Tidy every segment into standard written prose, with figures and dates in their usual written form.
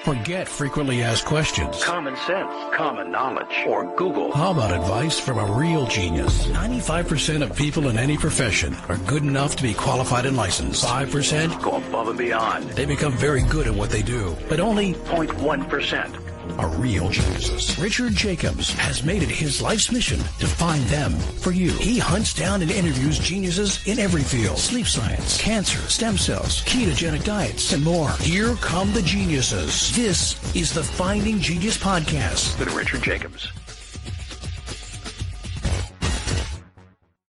Forget frequently asked questions. Common sense, common knowledge, or Google. How about advice from a real genius? 95% of people in any profession are good enough to be qualified and licensed. 5% go above and beyond. They become very good at what they do, but only 0.1% are real geniuses. Richard Jacobs has made it his life's mission to find them for you. He hunts down and interviews geniuses in every field: sleep science, cancer, stem cells, ketogenic diets, and more. Here come the geniuses. This is the Finding Genius Podcast with Richard Jacobs.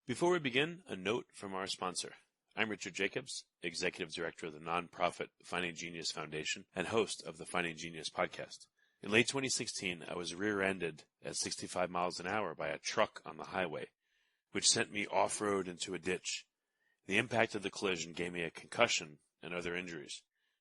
Before we begin, a note from our sponsor. I'm Richard Jacobs, Executive Director of the nonprofit Finding Genius Foundation and host of the Finding Genius Podcast. In late 2016, I was rear-ended at 65 miles an hour by a truck on the highway, which sent me off-road into a ditch. The impact of the collision gave me a concussion and other injuries.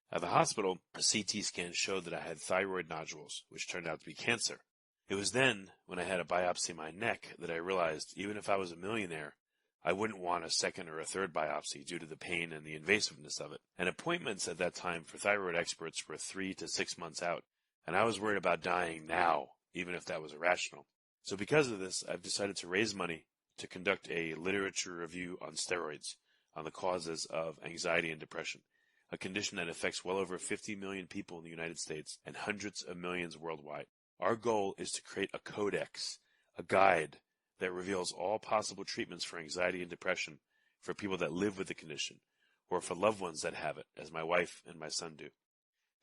At the hospital, a CT scan showed that I had thyroid nodules, which turned out to be cancer. It was then, when I had a biopsy of my neck, that I realized even if I was a millionaire, I wouldn't want a second or a third biopsy due to the pain and the invasiveness of it. And appointments at that time for thyroid experts were 3 to 6 months out. And I was worried about dying now, even if that was irrational. So because of this, I've decided to raise money to conduct a literature review on steroids, on the causes of anxiety and depression, a condition that affects well over 50 million people in the United States and hundreds of millions worldwide. Our goal is to create a codex, a guide that reveals all possible treatments for anxiety and depression for people that live with the condition, or for loved ones that have it, as my wife and my son do.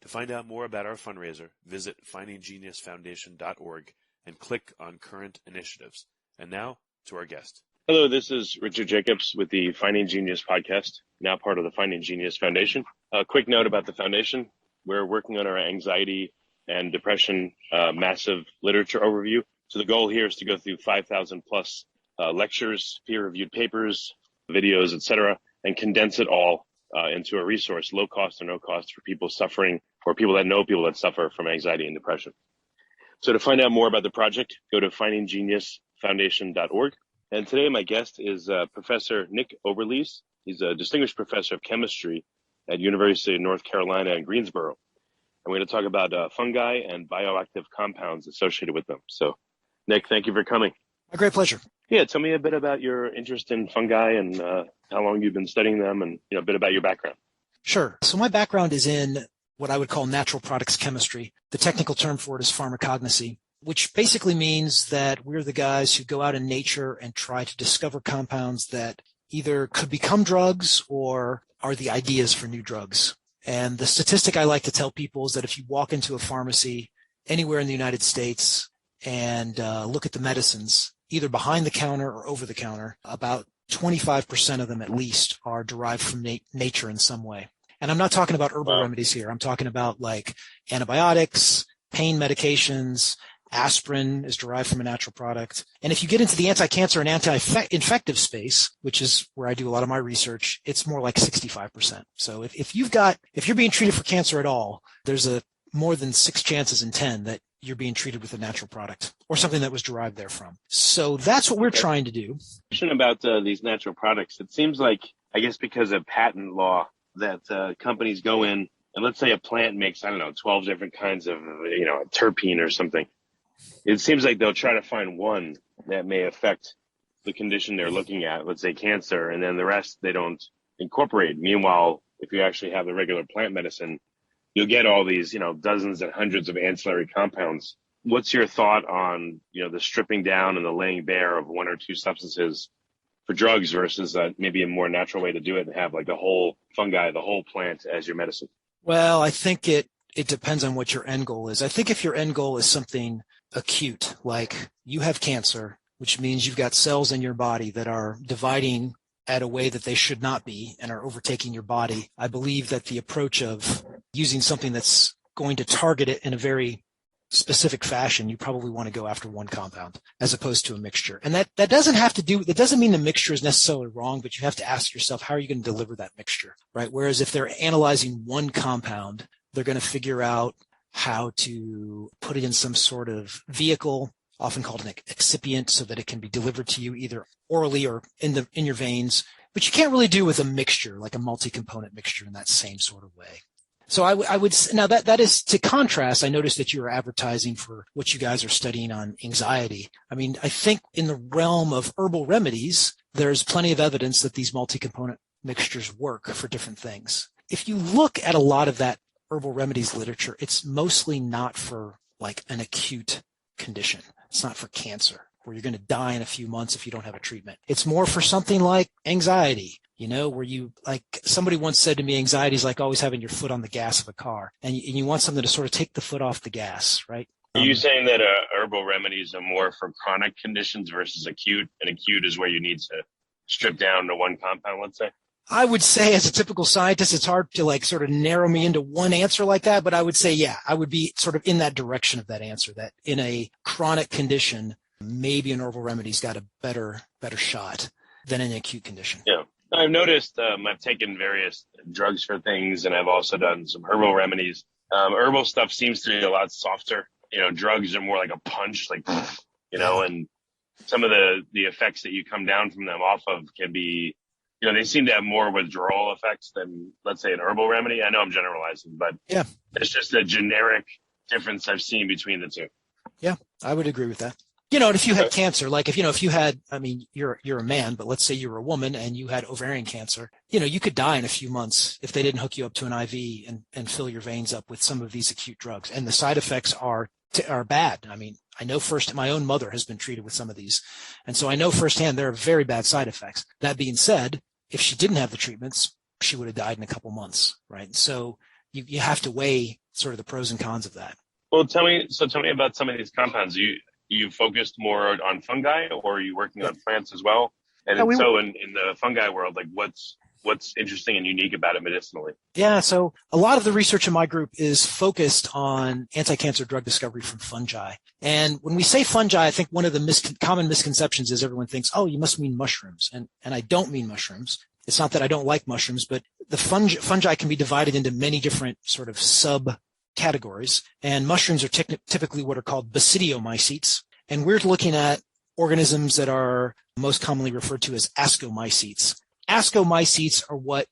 To find out more about our fundraiser, visit findinggeniusfoundation.org and click on current initiatives. And now to our guest. Hello, this is Richard Jacobs with the Finding Genius Podcast, now part of the Finding Genius Foundation. A quick note about the foundation. We're working on our anxiety and depression massive literature overview. So the goal here is to go through 5,000 plus lectures, peer-reviewed papers, videos, etc., and condense it all into a resource, low cost or no cost, for people suffering or people that know people that suffer from anxiety and depression. So to find out more about the project, go to findinggeniusfoundation.org. And today my guest is Professor Nick Oberlies. He's a distinguished professor of chemistry at University of North Carolina in Greensboro. And we're going to talk about fungi and bioactive compounds associated with them. So Nick, thank you for coming. My great pleasure. Yeah, tell me a bit about your interest in fungi and how long you've been studying them, and a bit about your background. Sure. So my background is in what I would call natural products chemistry. The technical term for it is pharmacognosy, which basically means that we're the guys who go out in nature and try to discover compounds that either could become drugs or are the ideas for new drugs. And the statistic I like to tell people is that if you walk into a pharmacy anywhere in the United States and look at the medicines, either behind the counter or over the counter, about 25% of them at least are derived from nature in some way. And I'm not talking about herbal remedies here. I'm talking about like antibiotics, pain medications. Aspirin is derived from a natural product. And if you get into the anti-cancer and anti-infective space, which is where I do a lot of my research, it's more like 65%. So if you're being treated for cancer at all, there's a more than 6 chances in 10 that you're being treated with a natural product or something that was derived therefrom. So that's what we're trying to do. Question about these natural products. It seems like, I guess because of patent law, that companies go in and let's say a plant makes, 12 different kinds of, a terpene or something. It seems like they'll try to find one that may affect the condition they're looking at, let's say cancer, and then the rest they don't incorporate. Meanwhile, if you actually have the regular plant medicine, you'll get all these, dozens and hundreds of ancillary compounds. What's your thought on, the stripping down and the laying bare of one or two substances for drugs versus maybe a more natural way to do it and have like the whole fungi, the whole plant as your medicine? Well, I think it depends on what your end goal is. I think if your end goal is something acute, like you have cancer, which means you've got cells in your body that are dividing at a way that they should not be and are overtaking your body, I believe that the approach of using something that's going to target it in a very specific fashion, you probably want to go after one compound as opposed to a mixture. And that doesn't mean the mixture is necessarily wrong, but you have to ask yourself, how are you going to deliver that mixture, right? Whereas if they're analyzing one compound, they're going to figure out how to put it in some sort of vehicle, often called an excipient, so that it can be delivered to you either orally or in your veins. But you can't really do with a mixture, like a multi-component mixture in that same sort of way. So I would now that is to contrast. I noticed that you were advertising for what you guys are studying on anxiety. I mean, I think in the realm of herbal remedies, there's plenty of evidence that these multi-component mixtures work for different things. If you look at a lot of that herbal remedies literature, it's mostly not for like an acute condition. It's not for cancer, where you're going to die in a few months if you don't have a treatment. It's more for something like anxiety, where you, like somebody once said to me, anxiety is like always having your foot on the gas of a car, and you want something to sort of take the foot off the gas, right? Are you saying that herbal remedies are more for chronic conditions versus acute, and acute is where you need to strip down to one compound, let's say? I would say as a typical scientist, it's hard to like sort of narrow me into one answer like that, but I would say, yeah, I would be sort of in that direction of that answer, that in a chronic condition, maybe an herbal remedy's got a better shot than an acute condition. Yeah. I've noticed I've taken various drugs for things, and I've also done some herbal remedies. Herbal stuff seems to be a lot softer. Drugs are more like a punch, like, and some of the effects that you come down from them off of can be, they seem to have more withdrawal effects than, let's say, an herbal remedy. I know I'm generalizing, but yeah, it's just a generic difference I've seen between the two. Yeah, I would agree with that. And if you had cancer, like if you had, I mean, you're a man, but let's say you were a woman and you had ovarian cancer, you could die in a few months if they didn't hook you up to an IV and fill your veins up with some of these acute drugs. And the side effects are bad. I mean, I know my own mother has been treated with some of these. And so I know firsthand there are very bad side effects. That being said, if she didn't have the treatments, she would have died in a couple months, right? So you have to weigh sort of the pros and cons of that. Well, tell me about some of these compounds. You focused more on fungi, or are you working on plants as well? And in the fungi world, like what's interesting and unique about it medicinally? Yeah, so a lot of the research in my group is focused on anti-cancer drug discovery from fungi. And when we say fungi, I think one of the common misconceptions is everyone thinks, oh, you must mean mushrooms. And I don't mean mushrooms. It's not that I don't like mushrooms, but the fungi can be divided into many different sort of subcategories. And mushrooms are typically what are called basidiomycetes. And we're looking at organisms that are most commonly referred to as Ascomycetes. Ascomycetes are what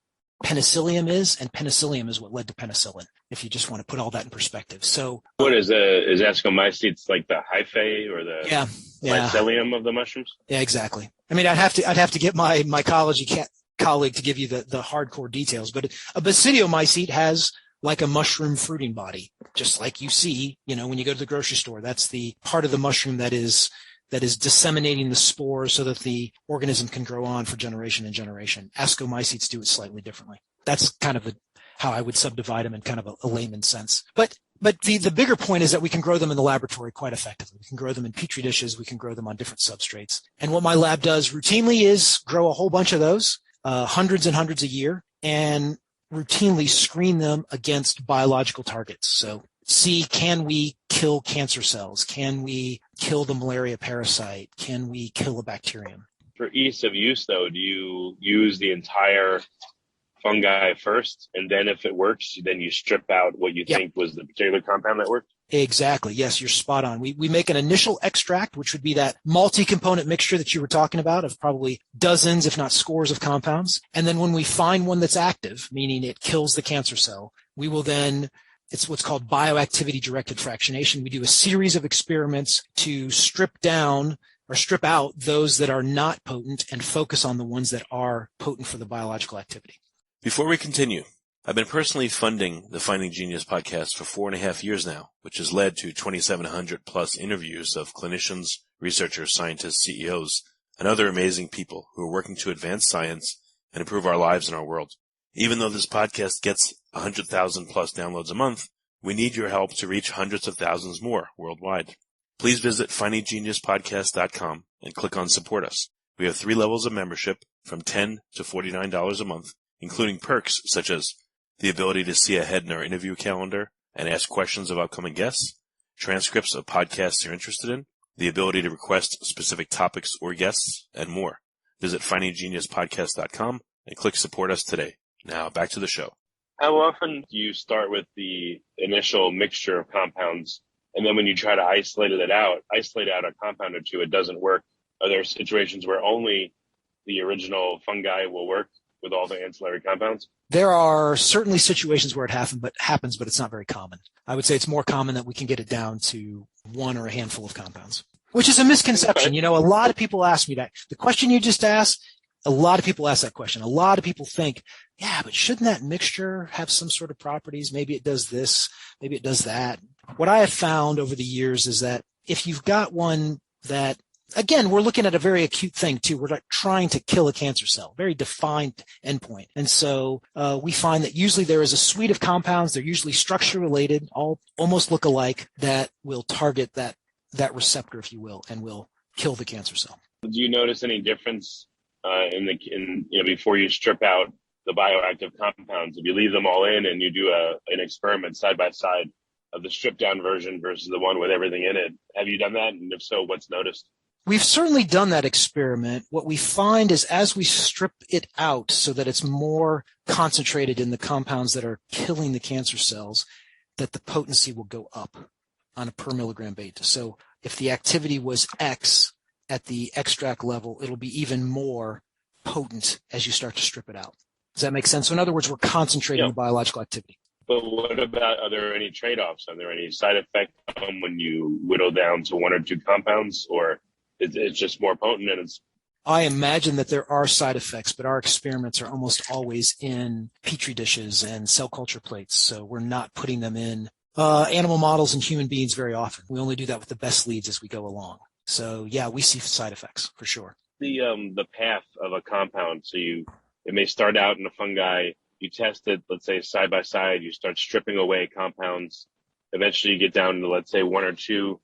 penicillium is, and penicillium is what led to penicillin, if you just want to put all that in perspective. So what is Ascomycetes, like the hyphae or the mycelium of the mushrooms? Yeah, exactly. I mean, I'd have to get my mycology colleague to give you the hardcore details, but a basidiomycete has like a mushroom fruiting body, just like you see, when you go to the grocery store. That's the part of the mushroom that is disseminating the spores so that the organism can grow on for generation and generation. Ascomycetes do it slightly differently. That's kind of how I would subdivide them in kind of a layman's sense. But the bigger point is that we can grow them in the laboratory quite effectively. We can grow them in petri dishes. We can grow them on different substrates. And what my lab does routinely is grow a whole bunch of those, hundreds and hundreds a year, and routinely screen them against biological targets. So see, can we kill cancer cells? Can we kill the malaria parasite? Can we kill a bacterium? For ease of use, though, do you use the entire fungi first, and then if it works, then you strip out what you think was the particular compound that worked? Exactly. Yes, you're spot on. We make an initial extract, which would be that multi-component mixture that you were talking about of probably dozens, if not scores of compounds. And then when we find one that's active, meaning it kills the cancer cell, we will then, it's what's called bioactivity directed fractionation. We do a series of experiments to strip out those that are not potent and focus on the ones that are potent for the biological activity. Before we continue, I've been personally funding the Finding Genius podcast for 4.5 years now, which has led to 2,700 plus interviews of clinicians, researchers, scientists, CEOs, and other amazing people who are working to advance science and improve our lives and our world. Even though this podcast gets 100,000 plus downloads a month, we need your help to reach hundreds of thousands more worldwide. Please visit findinggeniuspodcast.com and click on Support Us. We have 3 levels of membership from $10 to $49 a month, including perks such as the ability to see ahead in our interview calendar and ask questions of upcoming guests, transcripts of podcasts you're interested in, the ability to request specific topics or guests, and more. Visit findinggeniuspodcast.com and click Support Us today. Now back to the show. How often do you start with the initial mixture of compounds, and then when you try to isolate out a compound or two, it doesn't work? Are there situations where only the original fungi will work with all the ancillary compounds? There are certainly situations where it happens, but it's not very common. I would say it's more common that we can get it down to one or a handful of compounds, which is a misconception. Okay. A lot of people ask me that. The question you just asked, a lot of people ask that question. A lot of people think, yeah, but shouldn't that mixture have some sort of properties? Maybe it does this, maybe it does that. What I have found over the years is that if you've got one that, again, we're looking at a very acute thing too. We're trying to kill a cancer cell, very defined endpoint. And so we find that usually there is a suite of compounds. They're usually structure related, all almost look alike, that will target that receptor, if you will, and will kill the cancer cell. Do you notice any difference before you strip out the bioactive compounds? If you leave them all in and you do an experiment side by side of the stripped down version versus the one with everything in it, have you done that? And if so, what's noticed? We've certainly done that experiment. What we find is as we strip it out so that it's more concentrated in the compounds that are killing the cancer cells, that the potency will go up on a per milligram basis. So if the activity was X at the extract level, it'll be even more potent as you start to strip it out. Does that make sense? So in other words, we're concentrating the biological activity. But what about, are there any trade-offs? Are there any side effects when you whittle down to one or two compounds, or it's just more potent and it's... I imagine that there are side effects, but our experiments are almost always in petri dishes and cell culture plates. So we're not putting them in animal models and human beings very often. We only do that with the best leads as we go along. So yeah, we see side effects for sure. The path of a compound. So it may start out in a fungi. You test it, let's say side by side. You start stripping away compounds. Eventually, you get down to, let's say, one or two.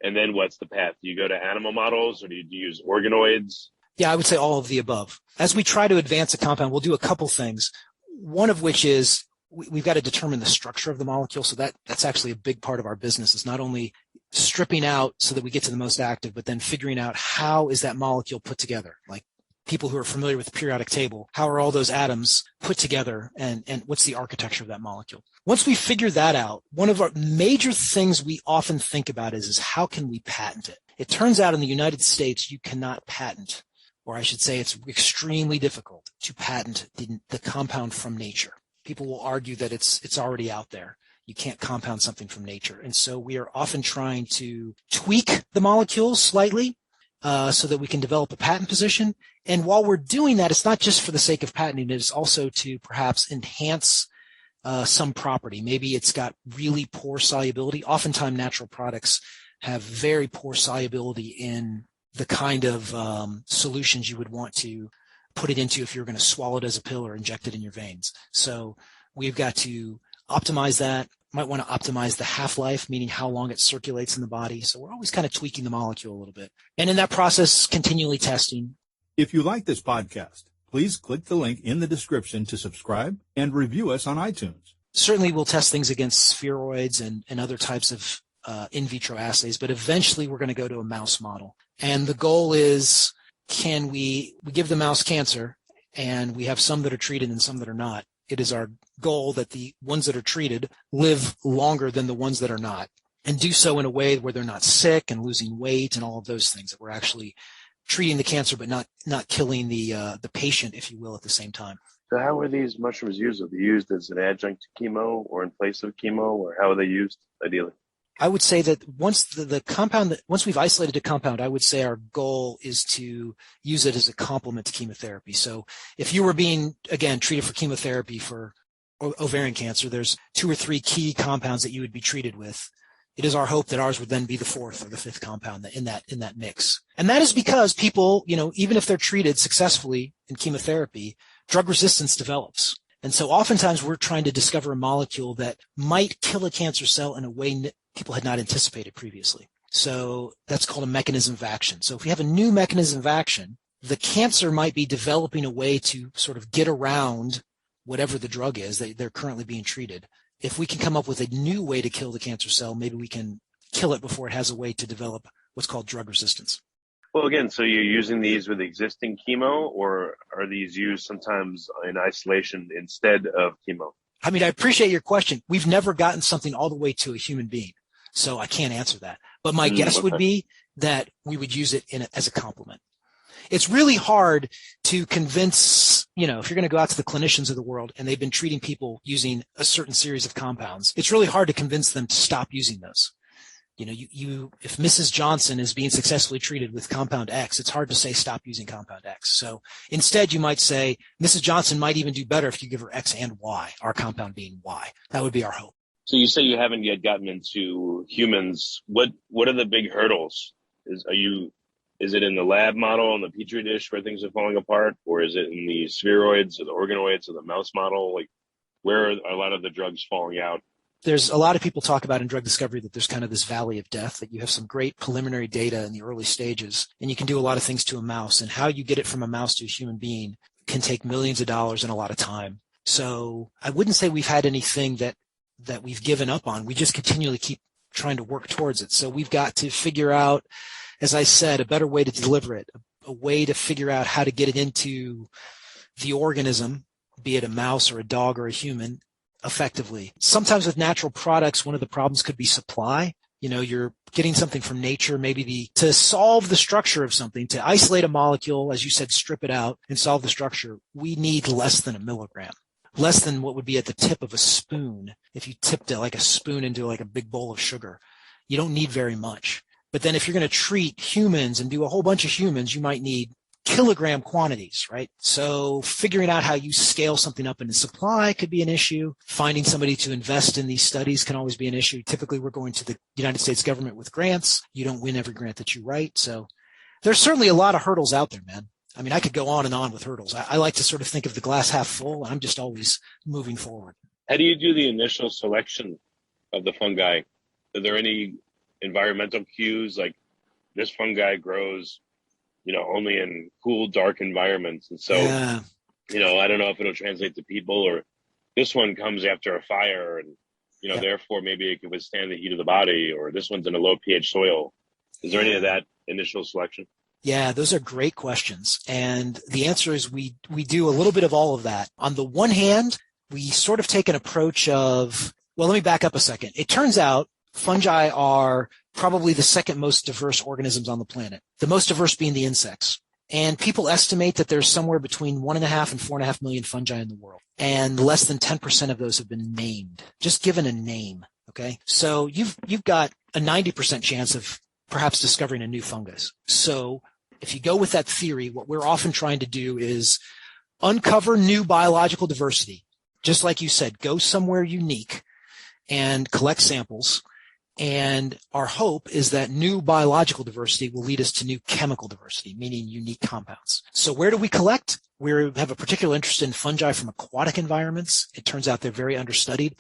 And then what's the path? Do you go to animal models, or do you use organoids? Yeah, I would say all of the above. As we try to advance a compound, we'll do a couple things. One of which is we've got to determine the structure of the molecule. So that's actually a big part of our business, is not only stripping out so that we get to the most active, but then figuring out how is that molecule put together. Like people who are familiar with the periodic table, how are all those atoms put together, and what's the architecture of that molecule? Once we figure that out, one of our major things we often think about is how can we patent it? It turns out in the United States, you cannot patent, or I should say it's extremely difficult to patent the compound from nature. People will argue that it's already out there. You can't compound something from nature. And so we are often trying to tweak the molecules slightly so that we can develop a patent position. And while we're doing that, it's not just for the sake of patenting, it's also to perhaps enhance some property. Maybe it's got really poor solubility. Oftentimes natural products have very poor solubility in the kind of solutions you would want to put it into if you're going to swallow it as a pill or inject it in your veins. So we've got to optimize that. Might want to optimize the half-life, meaning how long it circulates in the body. So we're always kind of tweaking the molecule a little bit. And in that process, continually testing. If you like this podcast, please click the link in the description to subscribe and review us on iTunes. Certainly we'll test things against spheroids and other types of in vitro assays, but eventually we're going to go to a mouse model. And the goal is, can we give the mouse cancer, and we have some that are treated and some that are not. It is our goal that the ones that are treated live longer than the ones that are not, and do so in a way where they're not sick and losing weight and all of those things, that we're actually treating the cancer but not killing the patient, if you will, at the same time. So how are these mushrooms used? Are they used as an adjunct to chemo or in place of chemo, or how are they used ideally? I would say that once once we've isolated a compound, I would say our goal is to use it as a complement to chemotherapy. So if you were being, again, treated for chemotherapy for ovarian cancer, there's 2 or 3 key compounds that you would be treated with. It is our hope that ours would then be the 4th or the 5th compound in that mix. And that is because people, even if they're treated successfully in chemotherapy, drug resistance develops. And so oftentimes we're trying to discover a molecule that might kill a cancer cell in a way people had not anticipated previously. So that's called a mechanism of action. So if we have a new mechanism of action, the cancer might be developing a way to sort of get around whatever the drug is that they're currently being treated. If we can come up with a new way to kill the cancer cell, maybe we can kill it before it has a way to develop what's called drug resistance. Well, again, so you're using these with existing chemo, or are these used sometimes in isolation instead of chemo? I mean, I appreciate your question. We've never gotten something all the way to a human being, so I can't answer that. But my guess would be that we would use it as a complement. It's really hard to convince if you're going to go out to the clinicians of the world and they've been treating people using a certain series of compounds, it's really hard to convince them to stop using those. If Mrs. Johnson is being successfully treated with compound X, it's hard to say stop using compound X. So instead, you might say Mrs. Johnson might even do better if you give her X and Y, our compound being Y. That would be our hope. So you say you haven't yet gotten into humans. What are the big hurdles? Is it in the lab model on the petri dish where things are falling apart, or is it in the spheroids or the organoids or the mouse model? Like, where are a lot of the drugs falling out? There's a lot of people talk about in drug discovery that there's kind of this valley of death, that you have some great preliminary data in the early stages, and you can do a lot of things to a mouse, and how you get it from a mouse to a human being can take millions of dollars and a lot of time. So I wouldn't say we've had anything that we've given up on. We just continually keep trying to work towards it. So we've got to figure out, as I said, a better way to deliver it, a way to figure out how to get it into the organism, be it a mouse or a dog or a human, effectively. Sometimes with natural products, one of the problems could be supply. You're getting something from nature, maybe to solve the structure of something, to isolate a molecule, as you said, strip it out and solve the structure. We need less than a milligram, less than what would be at the tip of a spoon. If you tipped it like a spoon into like a big bowl of sugar, you don't need very much. But then if you're going to treat humans and do a whole bunch of humans, you might need kilogram quantities, right? So figuring out how you scale something up into supply could be an issue. Finding somebody to invest in these studies can always be an issue. Typically, we're going to the United States government with grants. You don't win every grant that you write. So there's certainly a lot of hurdles out there, man. I mean, I could go on and on with hurdles. I like to sort of think of the glass half full, and I'm just always moving forward. How do you do the initial selection of the fungi? Are there any environmental cues, like this fungi grows only in cool, dark environments? And so, yeah. I don't know if it'll translate to people, or this one comes after a fire and, therefore maybe it can withstand the heat of the body, or this one's in a low pH soil. Is there any of that initial selection? Yeah, those are great questions. And the answer is we do a little bit of all of that. On the one hand, we sort of take an approach of, well, let me back up a second. It turns out fungi are probably the second most diverse organisms on the planet, the most diverse being the insects. And people estimate that there's somewhere between 1.5 and 4.5 million fungi in the world. And less than 10% of those have been named, just given a name. Okay. So you've got a 90% chance of perhaps discovering a new fungus. So if you go with that theory, what we're often trying to do is uncover new biological diversity. Just like you said, go somewhere unique and collect samples. And our hope is that new biological diversity will lead us to new chemical diversity, meaning unique compounds. So where do we collect? We have a particular interest in fungi from aquatic environments. It turns out they're very understudied.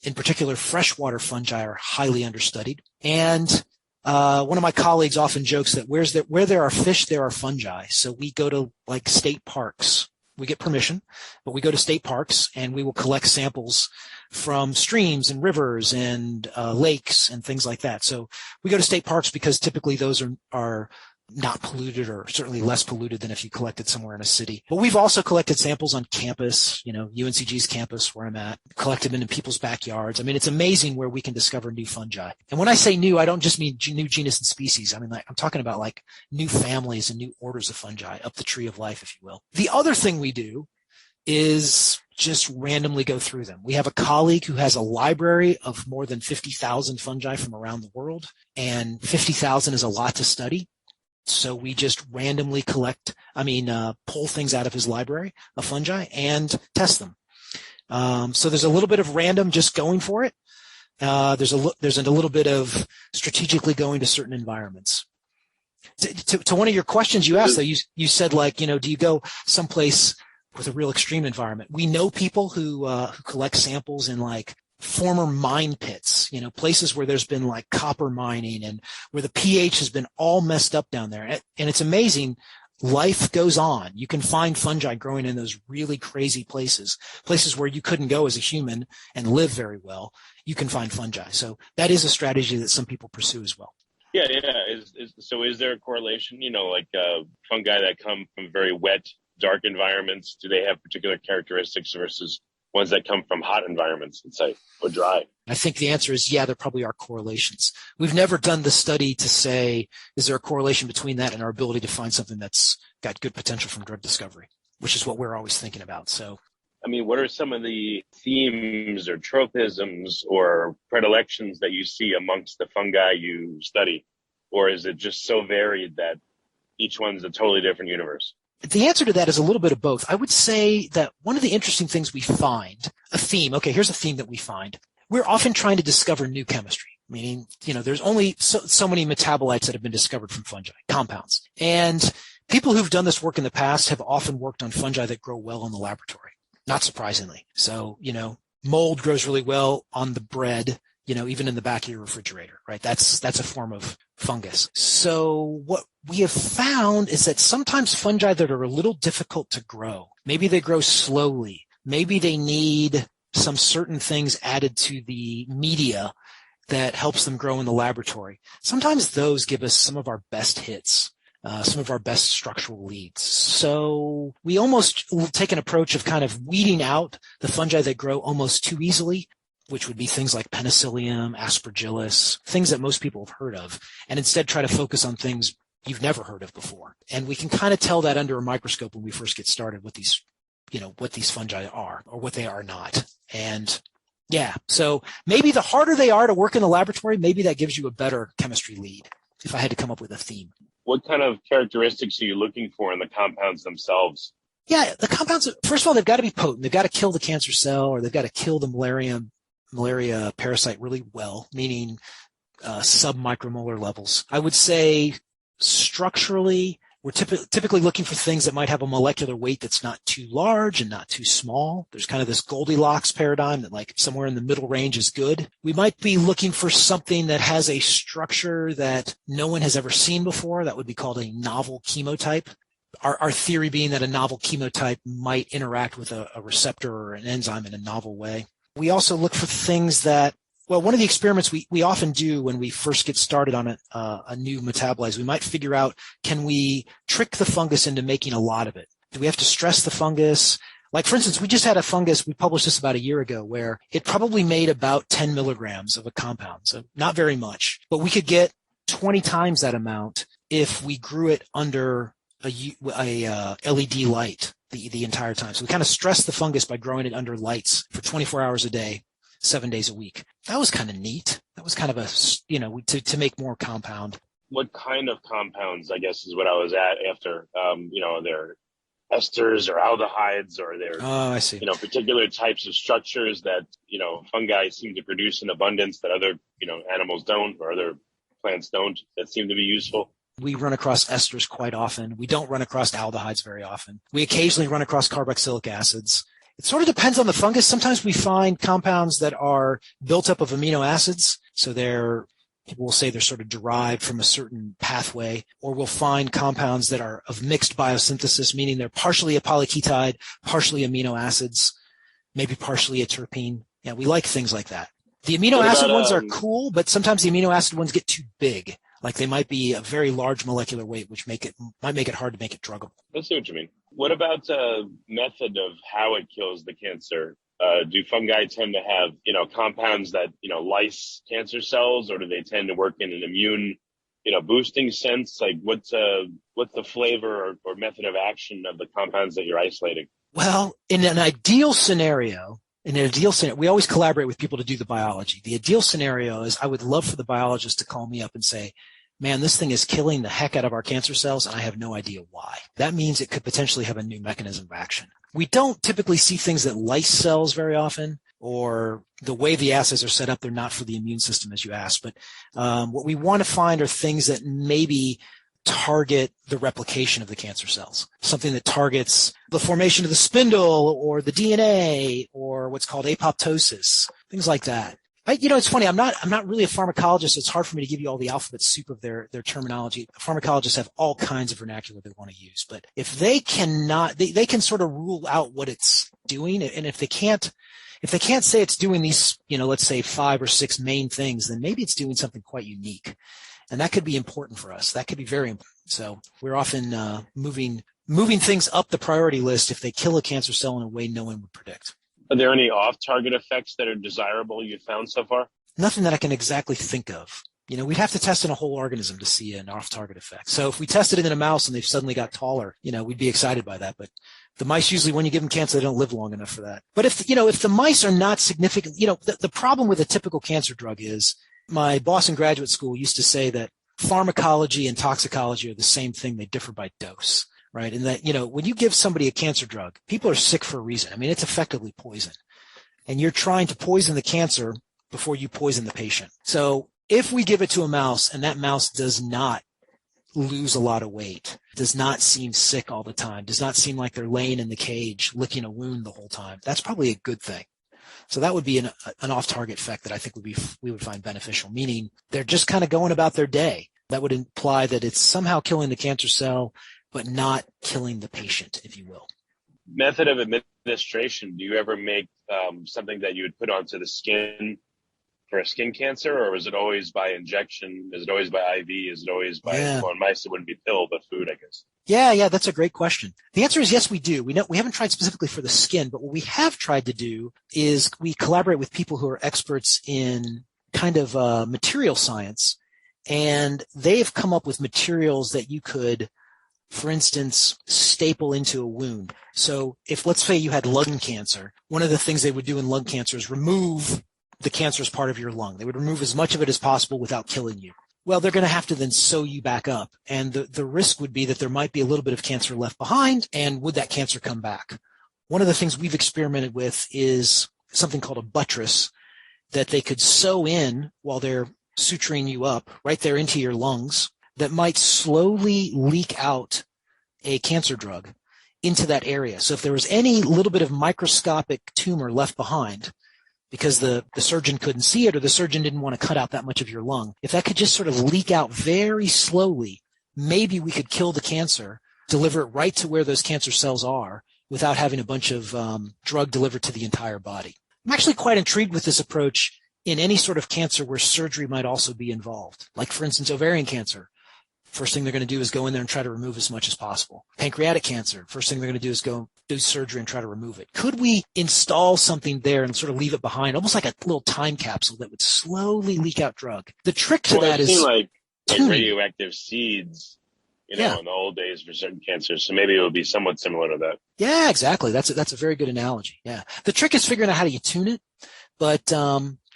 In particular, freshwater fungi are highly understudied. And one of my colleagues often jokes that where there are fish, there are fungi. So we go to like state parks. We get permission, but we go to state parks and we will collect samples from streams and rivers and lakes and things like that. So we go to state parks because typically those are not polluted, or certainly less polluted than if you collected somewhere in a city. But we've also collected samples on campus, UNCG's campus where I'm at, collected them in people's backyards. I mean, it's amazing where we can discover new fungi. And when I say new, I don't just mean new genus and species. I mean, I'm talking about like new families and new orders of fungi up the tree of life, if you will. The other thing we do is just randomly go through them. We have a colleague who has a library of more than 50,000 fungi from around the world, and 50,000 is a lot to study. So we just randomly pull things out of his library of fungi and test them. So there's a little bit of random just going for it. There's a little bit of strategically going to certain environments. To one of your questions you asked, though, you said do you go someplace with a real extreme environment? We know people who collect samples in like former mine pits, places where there's been like copper mining and where the pH has been all messed up down there. And it's amazing. Life goes on. You can find fungi growing in those really crazy places where you couldn't go as a human and live very well. You can find fungi. So that is a strategy that some people pursue as well. Yeah. Is there a correlation, fungi that come from very wet, dark environments? Do they have particular characteristics versus ones that come from hot environments, let's say, or dry? I think the answer is, yeah, there probably are correlations. We've never done the study to say, is there a correlation between that and our ability to find something that's got good potential from drug discovery? which is what we're always thinking about. So, I mean, what are some of the themes or tropisms or predilections that you see amongst the fungi you study? Or is it just so varied that each one's a totally different universe? The answer to that is a little bit of both. I would say that one of the interesting things we find, a theme, okay, here's a theme that we find. We're often trying to discover new chemistry, meaning, there's only so many metabolites that have been discovered from fungi, compounds. And people who've done this work in the past have often worked on fungi that grow well in the laboratory, not surprisingly. So, mold grows really well on the bread, even in the back of your refrigerator, right? That's a form of fungus. So what we have found is that sometimes fungi that are a little difficult to grow, maybe they grow slowly, maybe they need some certain things added to the media that helps them grow in the laboratory. Sometimes those give us some of our best hits, some of our best structural leads. So we almost take an approach of kind of weeding out the fungi that grow almost too easily, which would be things like penicillium, aspergillus, things that most people have heard of, and instead try to focus on things you've never heard of before. And we can kind of tell that under a microscope when we first get started what these fungi are or what they are not. And yeah, so maybe the harder they are to work in the laboratory, maybe that gives you a better chemistry lead, if I had to come up with a theme. What kind of characteristics are you looking for in the compounds themselves? Yeah, the compounds, first of all, they've got to be potent. They've got to kill the cancer cell, or they've got to kill the malaria parasite really well, meaning sub-micromolar levels. I would say structurally, we're typically looking for things that might have a molecular weight that's not too large and not too small. There's kind of this Goldilocks paradigm that like somewhere in the middle range is good. We might be looking for something that has a structure that no one has ever seen before. That would be called a novel chemotype. Our theory being that a novel chemotype might interact with a receptor or an enzyme in a novel way. We also look for things that, well, one of the experiments we often do when we first get started on a new metabolite, we might figure out, can we trick the fungus into making a lot of it? Do we have to stress the fungus? Like, for instance, we just had a fungus, we published this about a year ago, where it probably made about 10 milligrams of a compound, so not very much. But we could get 20 times that amount if we grew it under a LED light the entire time. So we kind of stressed the fungus by growing it under lights for 24 hours a day, 7 days a week. That was kind of neat. That was kind of to make more compound. What kind of compounds, I guess, is what I was after. They're esters or aldehydes, or they're, I see. Particular types of structures that, fungi seem to produce in abundance that other, animals don't, or other plants don't, that seem to be useful. We run across esters quite often. We don't run across aldehydes very often. We occasionally run across carboxylic acids. It sort of depends on the fungus. Sometimes we find compounds that are built up of amino acids. So we'll say they're sort of derived from a certain pathway, or we'll find compounds that are of mixed biosynthesis, meaning they're partially a polyketide, partially amino acids, maybe partially a terpene. Yeah, we like things like that. The amino acid ones are cool, but sometimes the amino acid ones get too big. Like they might be a very large molecular weight, which might make it hard to make it druggable. I see what you mean. What about method of how it kills the cancer? Do fungi tend to have, compounds that, lyse cancer cells, or do they tend to work in an immune, boosting sense? Like what's the flavor or method of action of the compounds that you're isolating? Well, in an ideal scenario, we always collaborate with people to do the biology. The ideal scenario is I would love for the biologist to call me up and say, man, this thing is killing the heck out of our cancer cells, and I have no idea why. That means it could potentially have a new mechanism of action. We don't typically see things that lyse cells very often, or the way the assays are set up, they're not for the immune system, as you asked. But what we want to find are things that maybe target the replication of the cancer cells, something that targets the formation of the spindle or the DNA or what's called apoptosis, things like that. It's funny. I'm not really a pharmacologist. So it's hard for me to give you all the alphabet soup of their terminology. Pharmacologists have all kinds of vernacular they want to use, but if they cannot, they can sort of rule out what it's doing. And if they can't say it's doing these, let's say 5 or 6 main things, then maybe it's doing something quite unique. And that could be important for us. That could be very important. So we're often moving things up the priority list if they kill a cancer cell in a way no one would predict. Are there any off-target effects that are desirable you've found so far? Nothing that I can exactly think of. We'd have to test in a whole organism to see an off-target effect. So if we tested it in a mouse and they've suddenly got taller, we'd be excited by that. But The mice usually, when you give them cancer, they don't live long enough for that. But if the mice are not significant, the problem with a typical cancer drug is, my boss in graduate school used to say that pharmacology and toxicology are the same thing. They differ by dose, right? And that, when you give somebody a cancer drug, people are sick for a reason. I mean, it's effectively poison. And you're trying to poison the cancer before you poison the patient. So if we give it to a mouse and that mouse does not lose a lot of weight, does not seem sick all the time, does not seem like they're laying in the cage licking a wound the whole time, that's probably a good thing. So that would be an off-target effect that I think we would find beneficial, meaning they're just kind of going about their day. That would imply that it's somehow killing the cancer cell, but not killing the patient, if you will. Method of administration. Do you ever make something that you would put onto the skin for a skin cancer, or is it always by injection? Is it always by IV? Is it always by, well, in mice, it wouldn't be pill, but food, I guess. Yeah, that's a great question. The answer is yes, we do. We haven't tried specifically for the skin, but what we have tried to do is we collaborate with people who are experts in kind of material science, and they've come up with materials that you could, for instance, staple into a wound. So if, let's say you had lung cancer, one of the things they would do in lung cancer is remove the cancerous part of your lung. They would remove as much of it as possible without killing you. Well, they're going to have to then sew you back up. And the risk would be that there might be a little bit of cancer left behind. And would that cancer come back? One of the things we've experimented with is something called a buttress that they could sew in while they're suturing you up right there into your lungs that might slowly leak out a cancer drug into that area. So if there was any little bit of microscopic tumor left behind, because the surgeon couldn't see it or the surgeon didn't want to cut out that much of your lung, if that could just sort of leak out very slowly, maybe we could kill the cancer, deliver it right to where those cancer cells are without having a bunch of drug delivered to the entire body. I'm actually quite intrigued with this approach in any sort of cancer where surgery might also be involved. Like, for instance, ovarian cancer. First thing they're going to do is go in there and try to remove as much as possible. Pancreatic cancer, first thing they're going to do is go do surgery and try to remove it. Could we install something there and sort of leave it behind, almost like a little time capsule that would slowly leak out drug? The trick to that is like radioactive seeds, in the old days for certain cancers. So maybe it would be somewhat similar to that. Yeah, exactly. That's a very good analogy. Yeah. The trick is figuring out how do you tune it. But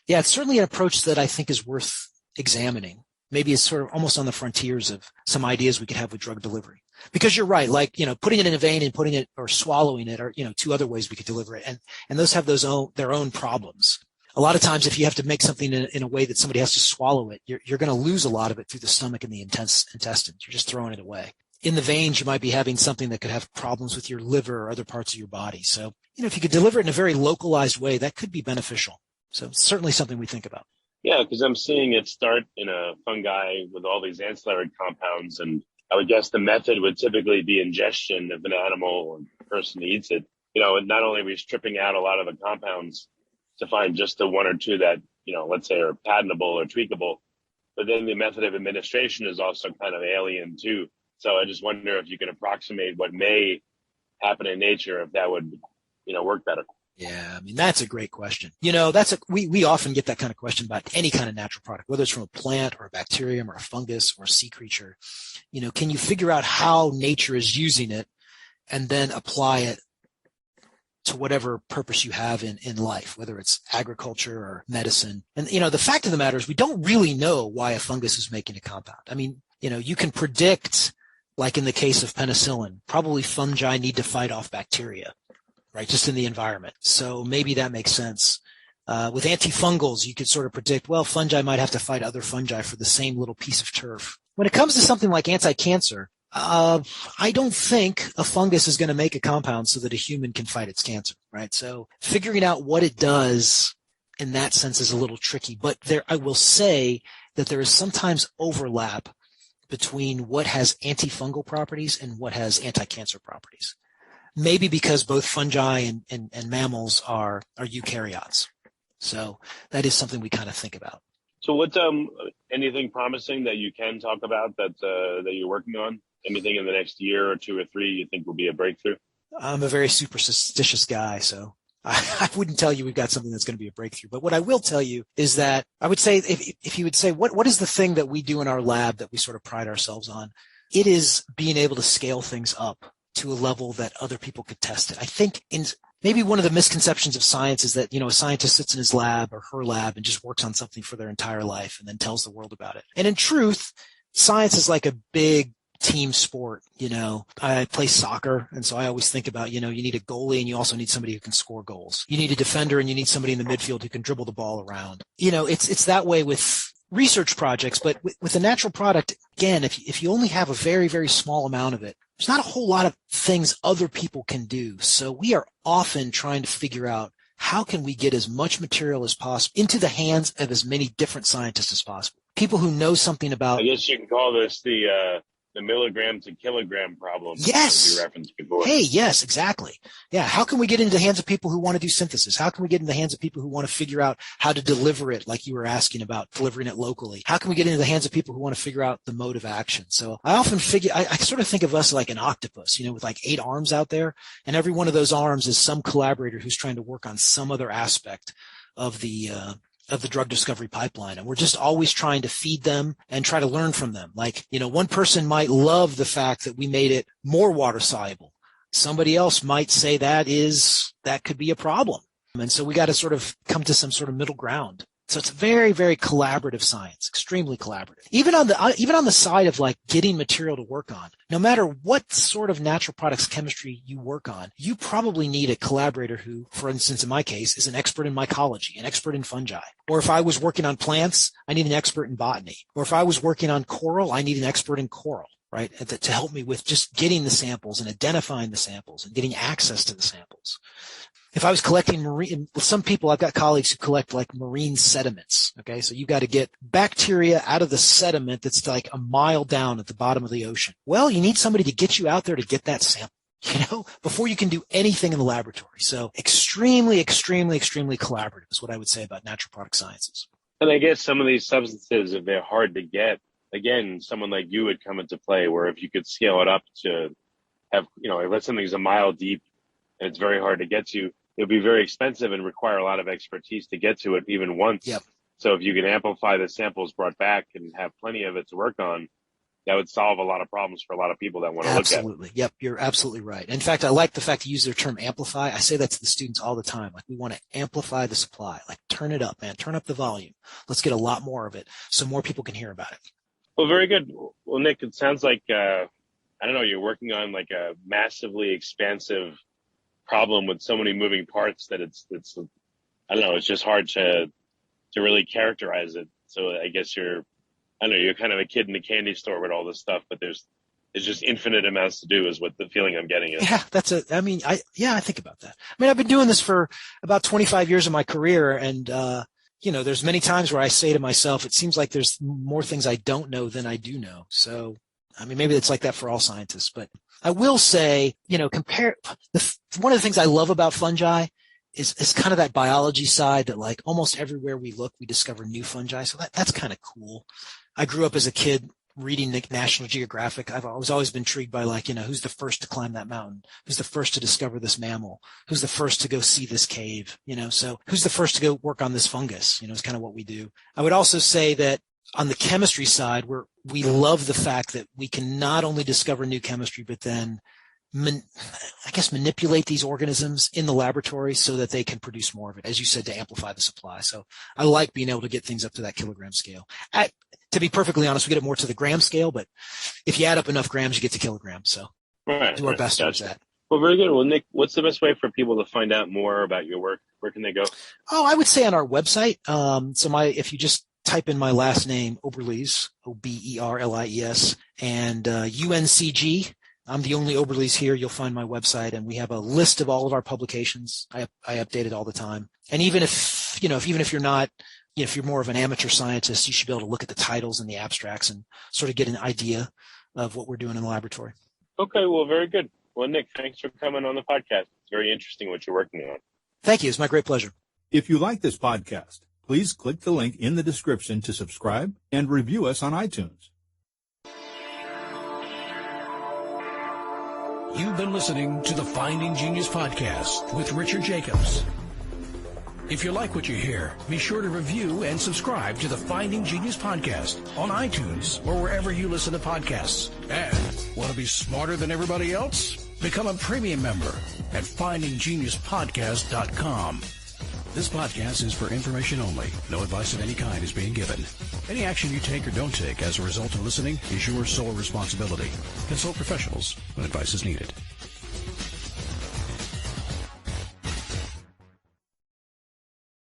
it's certainly an approach that I think is worth examining. Maybe it's sort of almost on the frontiers of some ideas we could have with drug delivery. Because you're right, like, putting it in a vein and putting it or swallowing it are, two other ways we could deliver it. And those have their own problems. A lot of times if you have to make something in a way that somebody has to swallow it, you're going to lose a lot of it through the stomach and the intestines. You're just throwing it away. In the veins, you might be having something that could have problems with your liver or other parts of your body. So, if you could deliver it in a very localized way, that could be beneficial. So it's certainly something we think about. Yeah, because I'm seeing it start in a fungi with all these ancillary compounds. And I would guess the method would typically be ingestion if an animal or person eats it. And not only are we stripping out a lot of the compounds to find just the one or two that, let's say are patentable or tweakable, but then the method of administration is also kind of alien too. So I just wonder if you can approximate what may happen in nature, if that would, work better. Yeah, I mean, that's a great question. We often get that kind of question about any kind of natural product, whether it's from a plant or a bacterium or a fungus or a sea creature. Can you figure out how nature is using it and then apply it to whatever purpose you have in life, whether it's agriculture or medicine? And, the fact of the matter is we don't really know why a fungus is making a compound. I mean, you can predict, like in the case of penicillin, probably fungi need to fight off bacteria. Right, just in the environment. So maybe that makes sense. With antifungals, you could sort of predict, well, fungi might have to fight other fungi for the same little piece of turf. When it comes to something like anticancer, I don't think a fungus is going to make a compound so that a human can fight its cancer, right? So figuring out what it does in that sense is a little tricky. But I will say that there is sometimes overlap between what has antifungal properties and what has anticancer properties. Maybe because both fungi and mammals are eukaryotes. So that is something we kind of think about. So what's anything promising that you can talk about that you're working on? Anything in the next year or 2 or 3 you think will be a breakthrough? I'm a very superstitious guy, so I wouldn't tell you we've got something that's going to be a breakthrough. But what I will tell you is that I would say if you would say what is the thing that we do in our lab that we sort of pride ourselves on, it is being able to scale things up to a level that other people could test it. I think maybe one of the misconceptions of science is that, a scientist sits in his lab or her lab and just works on something for their entire life and then tells the world about it. And in truth, science is like a big team sport. I play soccer, and so I always think about, you need a goalie and you also need somebody who can score goals. You need a defender and you need somebody in the midfield who can dribble the ball around. It's that way with research projects, but with a natural product, again, if you only have a very, very small amount of it, there's not a whole lot of things other people can do. So we are often trying to figure out how can we get as much material as possible into the hands of as many different scientists as possible. People who know something about. I guess you can call this the milligram to kilogram problem. Yes. You referenced before. Hey, yes, exactly. Yeah. How can we get into the hands of people who want to do synthesis? How can we get into the hands of people who want to figure out how to deliver it, like you were asking about delivering it locally? How can we get into the hands of people who want to figure out the mode of action? So I often I sort of think of us like an octopus, with like 8 arms out there, and every one of those arms is some collaborator who's trying to work on some other aspect of the drug discovery pipeline. And we're just always trying to feed them and try to learn from them. Like, one person might love the fact that we made it more water soluble. Somebody else might say that could be a problem. And so we got to sort of come to some sort of middle ground. So it's very, very collaborative science, extremely collaborative. Even on the side of like getting material to work on, no matter what sort of natural products chemistry you work on, you probably need a collaborator who, for instance, in my case, is an expert in mycology, an expert in fungi. Or if I was working on plants, I need an expert in botany. Or if I was working on coral, I need an expert in coral, right? To help me with just getting the samples and identifying the samples and getting access to the samples. If I was collecting some people, I've got colleagues who collect like marine sediments. Okay. So you've got to get bacteria out of the sediment that's like a mile down at the bottom of the ocean. Well, you need somebody to get you out there to get that sample, before you can do anything in the laboratory. So extremely, extremely, extremely collaborative is what I would say about natural product sciences. And I guess some of these substances, if they're hard to get, again, someone like you would come into play, where if you could scale it up to have, if something's a mile deep and it's very hard to get to, it would be very expensive and require a lot of expertise to get to it even once. Yep. So if you can amplify the samples brought back and have plenty of it to work on, that would solve a lot of problems for a lot of people that want to look at it. Absolutely. Yep. You're absolutely right. In fact, I like the fact you use the term amplify. I say that to the students all the time. Like, we want to amplify the supply, like turn it up, man, turn up the volume. Let's get a lot more of it so more people can hear about it. Well, very good. Well, Nick, it sounds like, you're working on like a massively expansive problem with so many moving parts that it's just hard to really characterize it. So I guess you're kind of a kid in the candy store with all this stuff, but there's just infinite amounts to do is what the feeling I'm getting is. Yeah, I think about that. I've been doing this for about 25 years of my career, and there's many times where I say to myself, it seems like there's more things I don't know than I do know. So maybe it's like that for all scientists, but I will say, one of the things I love about fungi is kind of that biology side that, like, almost everywhere we look, we discover new fungi. So that's kind of cool. I grew up as a kid reading National Geographic. I've always been intrigued by, like, who's the first to climb that mountain? Who's the first to discover this mammal? Who's the first to go see this cave? So who's the first to go work on this fungus? Is kind of what we do. I would also say that on the chemistry side, we love the fact that we can not only discover new chemistry, but then manipulate these organisms in the laboratory so that they can produce more of it, as you said, to amplify the supply. So I like being able to get things up to that kilogram scale. To be perfectly honest, we get it more to the gram scale, but if you add up enough grams, you get to kilograms. So do our best towards that. Well, very good. Well, Nick, what's the best way for people to find out more about your work? Where can they go? Oh, I would say on our website. If you just type in my last name, Oberlies, Oberlies, and UNCG. I'm the only Oberlies here. You'll find my website, and we have a list of all of our publications. I update it all the time. And even if you're not, if you're more of an amateur scientist, you should be able to look at the titles and the abstracts and sort of get an idea of what we're doing in the laboratory. Okay, well, very good. Well, Nick, thanks for coming on the podcast. It's very interesting what you're working on. Thank you. It's my great pleasure. If you like this podcast, please click the link in the description to subscribe and review us on iTunes. You've been listening to the Finding Genius podcast with Richard Jacobs. If you like what you hear, be sure to review and subscribe to the Finding Genius podcast on iTunes or wherever you listen to podcasts. And want to be smarter than everybody else? Become a premium member at findinggeniuspodcast.com. This podcast is for information only. No advice of any kind is being given. Any action you take or don't take as a result of listening is your sole responsibility. Consult professionals when advice is needed.